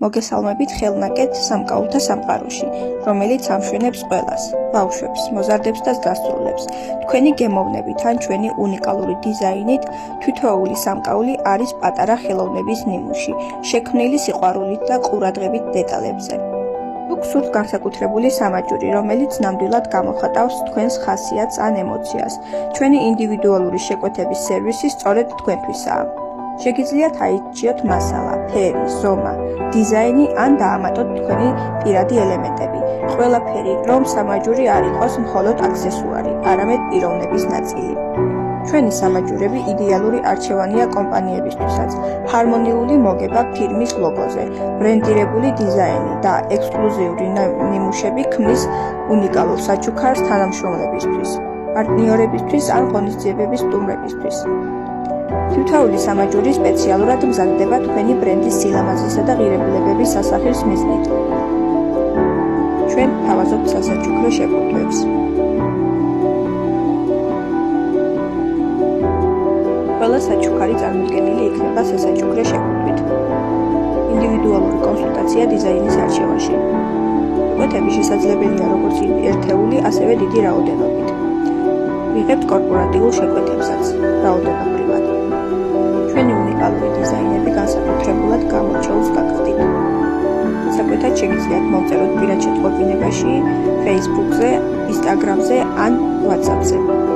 მოგესალმებით ხელნაკეთ სამკაულთა სამყაროში, რომელიც ამშვენებს ყველას, ბავშვებს, მოზარდებს და დასწრულებს. თქვენი გემოვნებით ან ჩვენი უნიკალური დიზაინით თითოეული სამკაული არის პატარა ხელოვნების ნიმუში, შექმნილი სიყვარულით და ყურადღებით დეტალებზე. თუ გსურთ განსაკუთრებული სამაჯური, რომელიც ნამდვილად გამოხატავს თქვენს ხასიათს ან ემოციას, ჩვენი ინდივიდუალური შეკვეთების სერვისი სწორედ თქვენთვისაა. შეგიძლიათ აირჩიოთ მასალა, ფერი, ზომა, დიზაინი ან დაამატოთ თქვენი პირადი ელემენტები. ყველაფერი, რომ სამაჯური არ იყოს მხოლოდ აქსესუარი, არამედ პიროვნების ნაწილი. ჩვენი სამაჯურები იდეალური არჩევანია კომპანიებისთვისაც. ჰარმონიული მოგება ფირმის ლოგოზე, ბრენდირებული დიზაინი და ექსკლუზიური ნიმუშები ქმნის უნიკალურ საჩუქარს თანამშრომლებისთვის, პარტნიორებისთვის ან ღონისძიებების სტუმრებისთვის. თითოეული სამაჯური სპეციალურად მზადდება თქვენი ბრენდის სილამაზისა და ღირებულებების სასახლის მიზნით. ჩვენ თავაზობთ სასაჩუქრო შეფუთვებს. ყველა საჩუქარი წარმოდგენილი იქნება სასაჩუქრე შეფუთვით. ინდივიდუალური კონსულტაცია დიზაინის არჩევაში. შეკვეთები შესაძლებელია როგორც ერთეული, ასევე დიდი რაოდენობით. ვიღებთ კორპორატიულ შეკვეთებსაც, რაოდენობრივად. ჩვენი უნიკალური დიზაინები განსაკუთრებულად გამორჩეულს გაგხდით. საკვეთად შეგიძლიათ მომწეროთ პირად შეტყობინებაში, Facebook-ზე, Instagram-ზე ან WhatsApp-ზე.